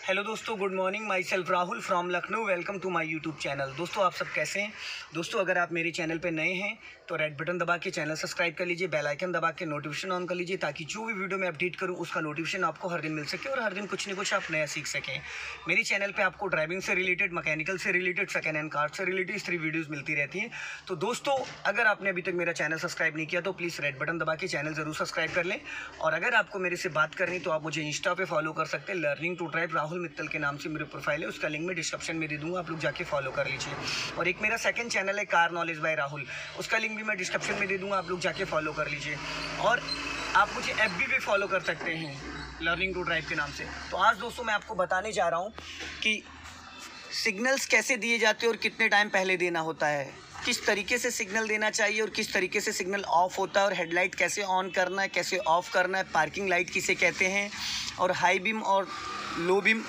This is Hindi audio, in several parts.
हेलो दोस्तों, good morning. My self Rahul from Lucknow. Welcome to my YouTube channel. दोस्तों, आप सब कैसे हैं? दोस्तों, अगर आप मेरे चैनल पे नए हैं तो रेड बटन दबा के चैनल सब्सक्राइब कर लीजिए, बेल आइकन दबा के नोटिफिकेशन ऑन कर लीजिए, ताकि जो भी वीडियो मैं अपडेट करूं उसका नोटिफिकेशन आपको हर दिन मिल सके और हर दिन कुछ न कुछ आप नया सीख सकें। मेरे चैनल पर आपको ड्राइविंग से रिलेटेड, मैकेनिकल से रिलेटेड, सेकेंड हैंड कार से रिलेटेड इस तरह वीडियोज़ मिलती रहती हैं। तो दोस्तों, अगर आपने अभी तक मेरा चैनल सब्सक्राइब नहीं किया तो प्लीज़ रेड बटन दबा के चैनल ज़रूर सब्सक्राइब कर लें। और अगर आपको मेरे से बात करनी तो आप मुझे इंस्टा पे फॉलो कर सकते हैं। Learning to drive Rahul Mittal के नाम से मेरे प्रोफाइल है, उसका लिंक मैं डिस्क्रिप्शन में दे दूंगा, आप लोग जाके फॉलो कर लीजिए। और एक मेरा सेकंड चैनल है कार नॉलेज बाय राहुल, उसका लिंक भी मैं डिस्क्रिप्शन में दे दूंगा, आप लोग जाके फॉलो कर लीजिए। और आप मुझे एफबी पे फॉलो कर सकते हैं लर्निंग टू ड्राइव के नाम से। तो आज दोस्तों मैं आपको बताने जा रहा हूँ कि सिग्नल्स कैसे दिए जाते हैं और कितने टाइम पहले देना होता है, किस तरीके से सिग्नल देना चाहिए और किस तरीके से सिग्नल ऑफ होता है, और हेडलाइट कैसे ऑन करना है, कैसे ऑफ करना है, पार्किंग लाइट किसे कहते हैं, और हाई बीम और लो बीम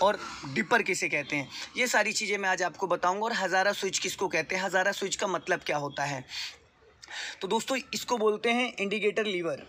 और डिपर किसे कहते हैं। ये सारी चीज़ें मैं आज आपको बताऊंगा। और हज़ारा स्विच किसको कहते हैं, हज़ारा स्विच का मतलब क्या होता है। तो दोस्तों, इसको बोलते हैं इंडिकेटर लीवर।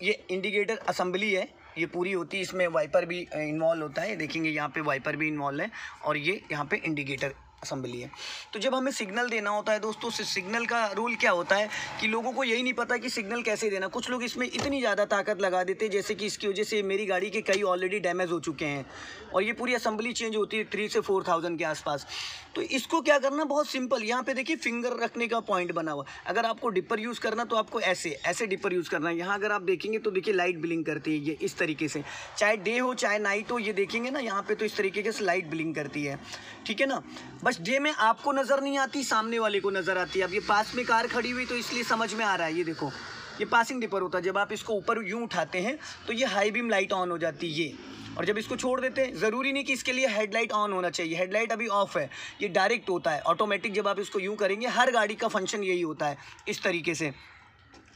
ये इंडिकेटर असेंबली है, ये पूरी होती है, इसमें वाइपर भी इन्वॉल्व होता है। देखेंगे यहाँ पे वाइपर भी इन्वॉल्व है, और ये यहाँ पे इंडिकेटर असेंबली है। तो जब हमें सिग्नल देना होता है दोस्तों, सिग्नल का रूल क्या होता है कि लोगों को यही नहीं पता कि सिग्नल कैसे देना। कुछ लोग इसमें इतनी ज़्यादा ताकत लगा देते हैं, जैसे कि इसकी वजह से मेरी गाड़ी के कई ऑलरेडी डैमेज हो चुके हैं, और ये पूरी असेंबली चेंज होती है 3 से 4,000 के आसपास। तो इसको क्या करना, बहुत सिंपल। यहाँ पे देखिए फिंगर रखने का पॉइंट बना हुआ। अगर आपको डिपर यूज़ करना तो आपको ऐसे डिपर यूज़ करना है। यहाँ अगर आप देखेंगे तो देखिए लाइट ब्लिंक करती है, ये इस तरीके से, चाहे डे हो चाहे नाइट हो, ये देखेंगे ना यहाँ पे तो इस तरीके से लाइट ब्लिंक करती है, ठीक है ना। बस डे में आपको नज़र नहीं आती, सामने वाले को नज़र आती है। अब ये पास में कार खड़ी हुई तो इसलिए समझ में आ रहा है। ये देखो, ये पासिंग डिपर होता है। जब आप इसको ऊपर यूँ उठाते हैं तो ये हाई बीम लाइट ऑन हो जाती है ये, और जब इसको छोड़ देते हैं, ज़रूरी नहीं कि इसके लिए हेडलाइट ऑन होना चाहिए। हेडलाइट अभी ऑफ है, ये डायरेक्ट होता है ऑटोमेटिक। जब आप इसको यूँ करेंगे, हर गाड़ी का फंक्शन यही होता है, इस तरीके से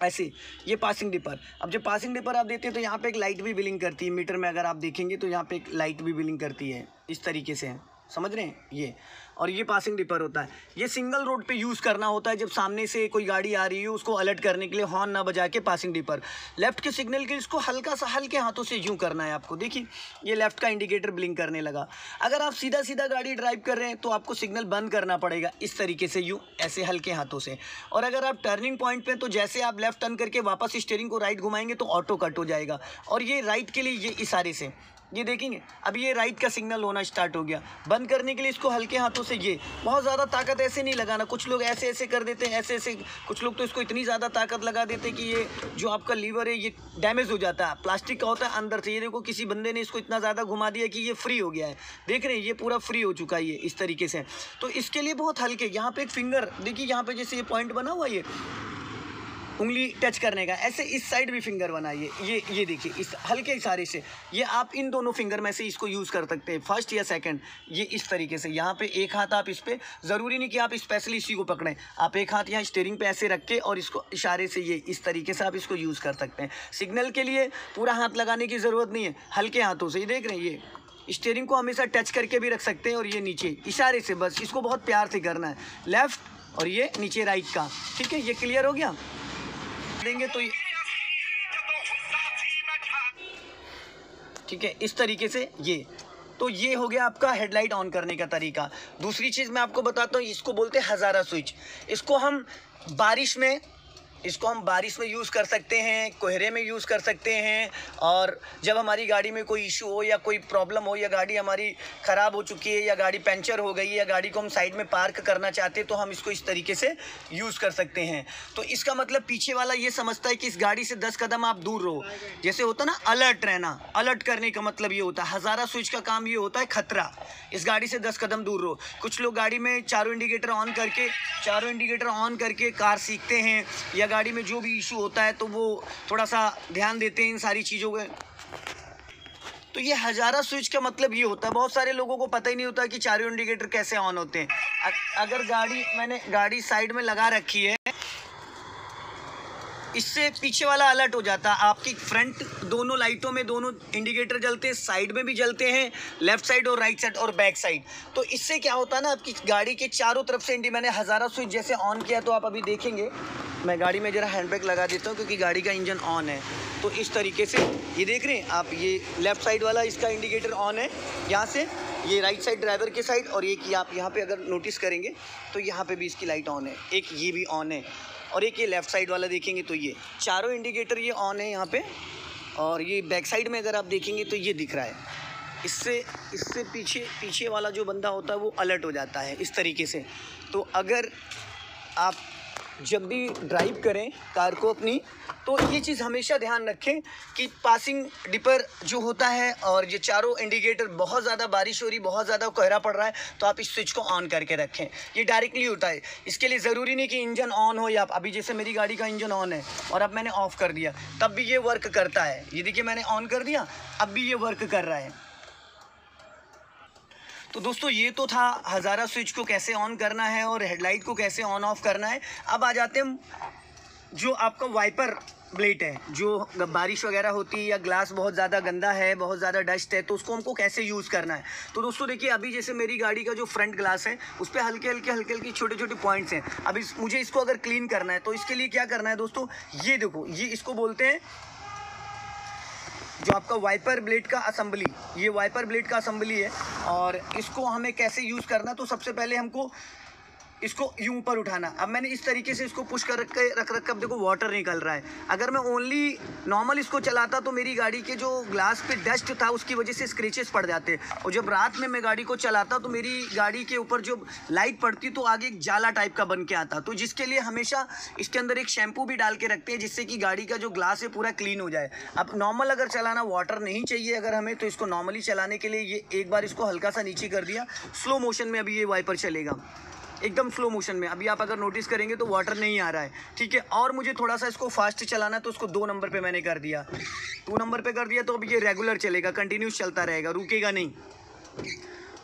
ऐसे। ये पासिंग डिपर। अब जब पासिंग डिपर आप देते हैं तो यहाँ पे एक लाइट भी ब्लिंक करती है। मीटर में अगर आप देखेंगे तो यहाँ पे एक लाइट भी ब्लिंक करती है, इस तरीके से, समझ रहे हैं ये। और ये पासिंग डिपर होता है। ये सिंगल रोड पे यूज़ करना होता है, जब सामने से कोई गाड़ी आ रही है उसको अलर्ट करने के लिए हॉर्न ना बजा के पासिंग डिपर। लेफ्ट के सिग्नल के इसको हल्का सा हल्के हाथों से यूँ करना है आपको। देखिए ये लेफ्ट का इंडिकेटर ब्लिंक करने लगा। अगर आप सीधा सीधा गाड़ी ड्राइव कर रहे हैं तो आपको सिग्नल बंद करना पड़ेगा, इस तरीके से यूँ, ऐसे हल्के हाथों से। और अगर आप टर्निंग पॉइंट पे, तो जैसे आप लेफ्ट टर्न करके वापस स्टीयरिंग को राइट घुमाएंगे तो ऑटो कट हो जाएगा। और ये राइट के लिए ये इशारे से, ये देखेंगे अब ये राइट का सिग्नल होना स्टार्ट हो गया। बंद करने के लिए इसको हल्के हाथों से, ये बहुत ज़्यादा ताकत ऐसे नहीं लगाना। कुछ लोग ऐसे ऐसे कर देते हैं, ऐसे ऐसे। कुछ लोग तो इसको इतनी ज़्यादा ताकत लगा देते हैं कि ये जो आपका लीवर है ये डैमेज हो जाता है। प्लास्टिक का होता है अंदर से। ये देखो, किसी बंदे ने इसको इतना ज़्यादा घुमा दिया कि ये फ्री हो गया है। देख रहे हैं, ये पूरा फ्री हो चुका है ये, इस तरीके से। तो इसके लिए बहुत हल्के, यहाँ पे एक फिंगर देखिए, यहाँ पे जैसे ये पॉइंट बना हुआ, ये उंगली टच करने का, ऐसे इस साइड भी फिंगर बनाइए। ये देखिए, इस हल्के इशारे से ये आप इन दोनों फिंगर में से इसको यूज़ कर सकते हैं, फर्स्ट या सेकंड। ये इस तरीके से, यहाँ पे एक हाथ आप इस पे, ज़रूरी नहीं कि आप स्पेशली इसी को पकड़ें। आप एक हाथ यहाँ स्टीयरिंग पे ऐसे रख के और इसको इशारे से, ये इस तरीके से आप इसको यूज़ कर सकते हैं। सिग्नल के लिए पूरा हाथ लगाने की ज़रूरत नहीं है, हल्के हाथों से। ये देख रहे हैं, ये स्टीयरिंग को हमेशा टच करके भी रख सकते हैं, और ये नीचे इशारे से, बस इसको बहुत प्यार से करना है। लेफ़्ट और ये नीचे राइट का, ठीक है। ये क्लियर हो गया देंगे तो ठीक है, इस तरीके से। ये तो ये हो गया आपका हेडलाइट ऑन करने का तरीका। दूसरी चीज़ मैं आपको बताता हूँ, इसको बोलते हैं हज़ारा स्विच। इसको हम बारिश में यूज़ कर सकते हैं, कोहरे में यूज़ कर सकते हैं, और जब हमारी गाड़ी में कोई इशू हो या कोई प्रॉब्लम हो, या गाड़ी हमारी ख़राब हो चुकी है, या गाड़ी पंचर हो गई है, या गाड़ी को हम साइड में पार्क करना चाहते हैं, तो हम इसको इस तरीके से यूज़ कर सकते हैं। तो इसका मतलब पीछे वाला ये समझता है कि इस गाड़ी से 10 कदम आप दूर रहो। जैसे होता ना अलर्ट रहना, अलर्ट करने का मतलब ये होता है। हज़ारा स्विच का काम ये होता है खतरा, इस गाड़ी से 10 कदम दूर रहो। कुछ लोग गाड़ी में चारों इंडिकेटर ऑन करके कार सीखते हैं, या गाड़ी में जो भी इशू होता है तो वो थोड़ा सा ध्यान देते हैं इन सारी चीज़ों पे। तो ये हज़ारा स्विच का मतलब ये होता है। बहुत सारे लोगों को पता ही नहीं होता कि चारों इंडिकेटर कैसे ऑन होते हैं। अगर मैंने गाड़ी साइड में लगा रखी है, इससे पीछे वाला अलर्ट हो जाता है। आपकी फ्रंट दोनों लाइटों में दोनों इंडिकेटर जलते हैं, साइड में भी जलते हैं, लेफ्ट साइड और राइट साइड और बैक साइड। तो इससे क्या होता है ना, आपकी गाड़ी के चारों तरफ से मैंने हज़ारों स्विच जैसे ऑन किया, तो आप अभी देखेंगे। मैं गाड़ी में ज़रा हैंड ब्रेक लगा देता हूँ क्योंकि गाड़ी का इंजन ऑन है। तो इस तरीके से ये देख रहे हैं आप, ये लेफ़्ट साइड वाला इसका इंडिकेटर ऑन है यहाँ से, ये राइट साइड ड्राइवर के साइड, और एक ये आप यहाँ पे अगर नोटिस करेंगे तो यहाँ पे भी इसकी लाइट ऑन है, एक ये भी ऑन है, और एक ये लेफ़्ट साइड वाला देखेंगे तो ये चारों इंडिकेटर ये ऑन है यहाँ पे। और ये बैक साइड में अगर आप देखेंगे तो ये दिख रहा है। इससे पीछे वाला जो बंदा होता है वो अलर्ट हो जाता है इस तरीके से। तो अगर आप जब भी ड्राइव करें कार को अपनी, तो ये चीज़ हमेशा ध्यान रखें कि पासिंग डिपर जो होता है और ये चारों इंडिकेटर, बहुत ज़्यादा बारिश हो रही, बहुत ज़्यादा कोहरा पड़ रहा है तो आप इस स्विच को ऑन करके रखें। ये डायरेक्टली होता है, इसके लिए ज़रूरी नहीं कि इंजन ऑन हो, या अभी जैसे मेरी गाड़ी का इंजन ऑन है और अब मैंने ऑफ़ कर दिया तब भी ये वर्क करता है। ये देखिए मैंने ऑन कर दिया, अब भी ये वर्क कर रहा है। तो दोस्तों ये तो था हज़ारा स्विच को कैसे ऑन करना है और हेडलाइट को कैसे ऑन ऑफ करना है। अब आ जाते हैं जो आपका वाइपर ब्लेड है, जो बारिश वगैरह होती है या ग्लास बहुत ज़्यादा गंदा है, बहुत ज़्यादा डस्ट है, तो उसको हमको कैसे यूज़ करना है। तो दोस्तों देखिए, अभी जैसे मेरी गाड़ी का जो फ्रंट ग्लास है उस पर हल्के हल्के छोटे छोटे पॉइंट्स हैं। अभी मुझे इसको अगर क्लीन करना है तो इसके लिए क्या करना है दोस्तों, ये देखो, ये इसको बोलते हैं जो आपका वाइपर ब्लेड का असम्बली, ये वाइपर ब्लेड का असम्बली है। और इसको हमें कैसे यूज़ करना, तो सबसे पहले हमको इसको यूं ऊपर उठाना। अब मैंने इस तरीके से इसको पुश कर रख अब देखो वाटर निकल रहा है। अगर मैं ओनली नॉर्मल इसको चलाता तो मेरी गाड़ी के जो ग्लास पे डस्ट था उसकी वजह से स्क्रैचेस पड़ जाते, और जब रात में मैं गाड़ी को चलाता तो मेरी गाड़ी के ऊपर जो लाइट पड़ती तो आगे एक जाला टाइप का बन के आता। तो जिसके लिए हमेशा इसके अंदर एक शैम्पू भी डाल के रखते हैं जिससे कि गाड़ी का जो ग्लास है पूरा क्लीन हो जाए। अब नॉर्मल अगर चलाना, वाटर नहीं चाहिए अगर हमें, तो इसको नॉर्मली चलाने के लिए ये एक बार इसको हल्का सा नीचे कर दिया, स्लो मोशन में अभी ये वाइपर चलेगा, एकदम स्लो मोशन में। अभी आप अगर नोटिस करेंगे तो वाटर नहीं आ रहा है, ठीक है। और मुझे थोड़ा सा इसको फास्ट चलाना है तो उसको 2 नंबर पे मैंने कर दिया, 2 नंबर पे कर दिया। तो अब ये रेगुलर चलेगा, कंटिन्यूस चलता रहेगा, रुकेगा नहीं।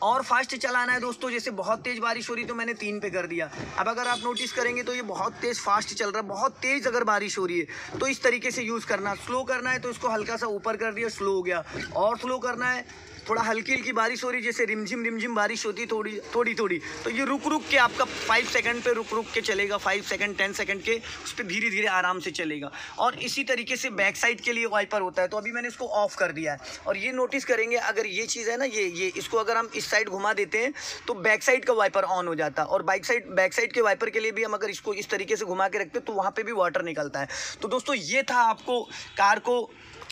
और फास्ट चलाना है दोस्तों, जैसे बहुत तेज़ बारिश हो रही तो मैंने 3 पे कर दिया। अब अगर आप नोटिस करेंगे तो ये बहुत तेज़ फास्ट चल रहा है, बहुत तेज़ अगर बारिश हो रही है तो इस तरीके से यूज़ करना। स्लो करना है तो इसको हल्का सा ऊपर कर दिया, स्लो हो गया। और स्लो करना है, थोड़ा हल्की बारिश हो रही, जैसे रिमझिम बारिश होती है थोड़ी, तो ये रुक के आपका 5 सेकंड पे रुक के चलेगा, 5 सेकंड 10 सेकंड के उस पर धीरे आराम से चलेगा। और इसी तरीके से बैक साइड के लिए वाइपर होता है। तो अभी मैंने इसको ऑफ कर दिया है, और ये नोटिस करेंगे अगर ये चीज़ है ना, ये इसको अगर हम इस साइड घुमा देते हैं तो बैक साइड का वाइपर ऑन हो जाता है। और बैक साइड के वाइपर के लिए भी हम अगर इसको इस तरीके से घुमा के रखते हैं तो वहाँ पर भी वाटर निकलता है। तो दोस्तों ये था, आपको कार को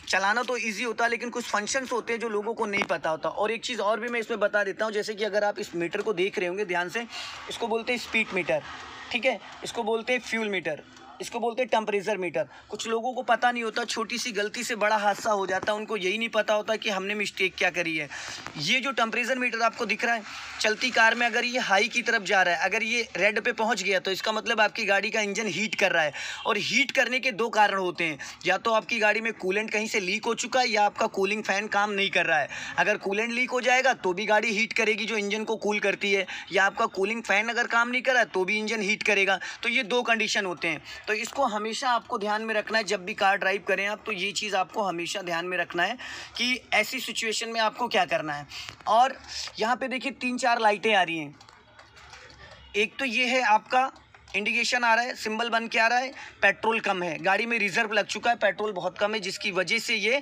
चलाना तो इजी होता है लेकिन कुछ फंक्शंस होते हैं जो लोगों को नहीं पता होता। और एक चीज़ और भी मैं इसमें बता देता हूँ, जैसे कि अगर आप इस मीटर को देख रहे होंगे ध्यान से, इसको बोलते हैं स्पीड मीटर, ठीक है, इसको बोलते हैं फ्यूल मीटर, इसको बोलते हैं टेम्परेचर मीटर। कुछ लोगों को पता नहीं होता, छोटी सी गलती से बड़ा हादसा हो जाता है, उनको यही नहीं पता होता कि हमने मिस्टेक क्या करी है। ये जो टेम्परेचर मीटर आपको दिख रहा है, चलती कार में अगर ये हाई की तरफ जा रहा है, अगर ये रेड पे पहुंच गया तो इसका मतलब आपकी गाड़ी का इंजन हीट कर रहा है। और हीट करने के 2 कारण होते हैं, या तो आपकी गाड़ी में कूलेंट कहीं से लीक हो चुका है, या आपका कूलिंग फैन काम नहीं कर रहा है। अगर कूलेंट लीक हो जाएगा तो भी गाड़ी हीट करेगी जो इंजन को कूल करती है, या आपका कूलिंग फैन अगर काम नहीं कर रहा है तो भी इंजन हीट करेगा। तो ये 2 कंडीशन होते हैं। तो इसको हमेशा आपको ध्यान में रखना है जब भी कार ड्राइव करें आप, तो ये चीज़ आपको हमेशा ध्यान में रखना है कि ऐसी सिचुएशन में आपको क्या करना है। और यहाँ पे देखिए 3-4 लाइटें आ रही हैं। एक तो ये है आपका इंडिकेशन आ रहा है, सिंबल बन के आ रहा है, पेट्रोल कम है, गाड़ी में रिजर्व लग चुका है, पेट्रोल बहुत कम है, जिसकी वजह से ये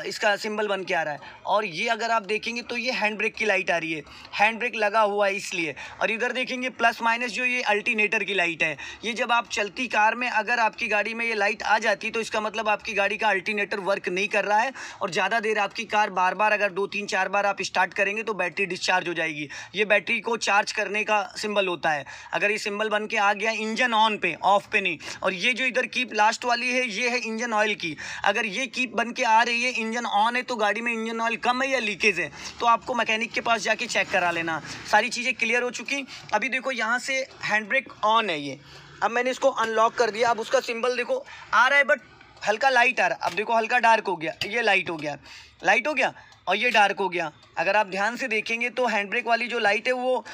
इसका सिंबल बन के आ रहा है। और ये अगर आप देखेंगे तो ये हैंड ब्रेक की लाइट आ रही है, हैंड ब्रेक लगा हुआ है इसलिए। और इधर देखेंगे प्लस माइनस, जो ये अल्टरनेटर की लाइट है। ये जब आप चलती कार में अगर आपकी गाड़ी में ये लाइट आ जाती तो इसका मतलब आपकी गाड़ी का अल्टरनेटर वर्क नहीं कर रहा है, और ज़्यादा देर आपकी कार बार अगर 2-3-4 बार आप स्टार्ट करेंगे तो बैटरी डिस्चार्ज हो जाएगी। ये बैटरी को चार्ज करने का सिंबल होता है। अगर ये सिंबल बन के आ गया, इंजन ऑन पे, ऑफ पे नहीं। और ये जो इधर कीप लास्ट वाली है, ये है इंजन ऑयल की। अगर ये कीप बन के आ रही है, इंजन ऑन है, तो गाड़ी में इंजन ऑयल कम है या लीकेज है, तो आपको मैकेनिक के पास जाके चेक करा लेना। सारी चीज़ें क्लियर हो चुकी। अभी देखो यहाँ से हैंड ब्रेक ऑन है ये, अब मैंने इसको अनलॉक कर दिया। अब उसका सिंबल देखो आ रहा है, बट हल्का लाइट आ रहा है। अब देखो हल्का डार्क हो गया, ये लाइट हो गया और ये डार्क हो गया। अगर आप ध्यान से देखेंगे तो हैंड ब्रेक वाली जो लाइट है वो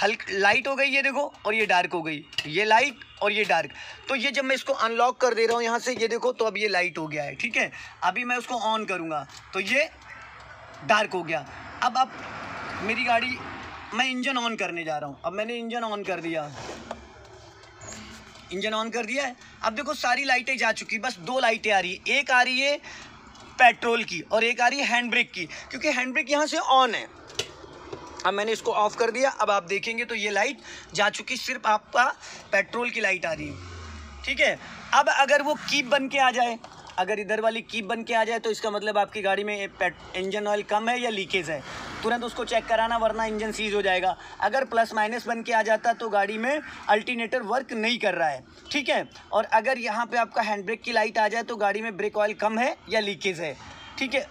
लाइट हो गई ये देखो, और ये डार्क हो गई, ये लाइट और ये डार्क। तो ये जब मैं इसको अनलॉक कर दे रहा हूँ यहाँ से, ये देखो, तो अब ये लाइट हो गया है, ठीक है। अभी मैं उसको ऑन करूँगा तो ये डार्क हो गया। अब मेरी गाड़ी, मैं इंजन ऑन करने जा रहा हूँ। अब मैंने इंजन ऑन कर दिया, इंजन ऑन कर दिया है। अब देखो सारी लाइटें जा चुकी, बस 2 लाइटें आ रही है। एक आ रही है पेट्रोल की और एक आ रही है हैंड ब्रेक की, क्योंकि हैंड ब्रेक यहाँ से ऑन है। अब मैंने इसको ऑफ कर दिया। अब आप देखेंगे तो ये लाइट जा चुकी, सिर्फ आपका पेट्रोल की लाइट आ रही है, ठीक है। अब अगर वो कीप बन के आ जाए, अगर इधर वाली कीप बन के आ जाए तो इसका मतलब आपकी गाड़ी में इंजन ऑयल कम है या लीकेज है, तुरंत उसको चेक कराना, वरना इंजन सीज हो जाएगा। अगर प्लस माइनस बन के आ जाता तो गाड़ी में अल्टरनेटर वर्क नहीं कर रहा है, ठीक है। और अगर यहाँ पे आपका हैंड ब्रेक की लाइट आ जाए तो गाड़ी में ब्रेक ऑयल कम है या लीकेज है, ठीक है।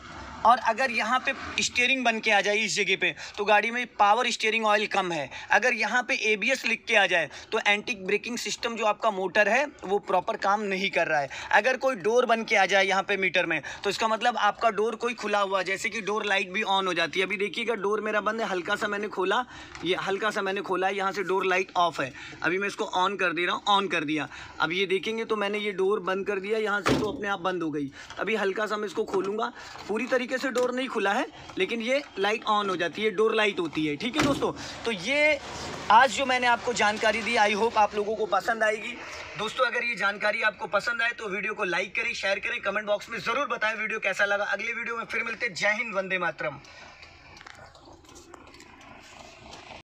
और अगर यहाँ पे स्टीयरिंग बन के आ जाए इस जगह पे तो गाड़ी में पावर स्टीयरिंग ऑयल कम है। अगर यहाँ पे ABS लिख के आ जाए तो एंटी ब्रेकिंग सिस्टम जो आपका मोटर है वो प्रॉपर काम नहीं कर रहा है। अगर कोई डोर बन के आ जाए यहाँ पे मीटर में तो इसका मतलब आपका डोर कोई खुला हुआ, जैसे कि डोर लाइट भी ऑन हो जाती है। अभी देखिएगा डोर मेरा बंद है, हल्का सा मैंने खोला, ये हल्का सा मैंने खोला है, यहाँ से डोर लाइट ऑफ है। अभी मैं इसको ऑन कर दे रहा हूँ, ऑन कर दिया। अब ये देखेंगे तो मैंने ये डोर बंद कर दिया यहाँ से, तो अपने आप बंद हो गई। अभी हल्का सा मैं इसको खोलूँगा, पूरी तरीके से डोर नहीं खुला है लेकिन ये लाइट ऑन हो जाती है, डोर लाइट होती है, ठीक है दोस्तों। तो ये आज जो मैंने आपको जानकारी दी, आई होप आप लोगों को पसंद आएगी। दोस्तों अगर ये जानकारी आपको पसंद आए तो वीडियो को लाइक करें, शेयर करें, कमेंट बॉक्स में ज़रूर बताएं वीडियो कैसा लगा। अगले वीडियो में फिर मिलते हैं। जय हिंद, वंदे मातरम।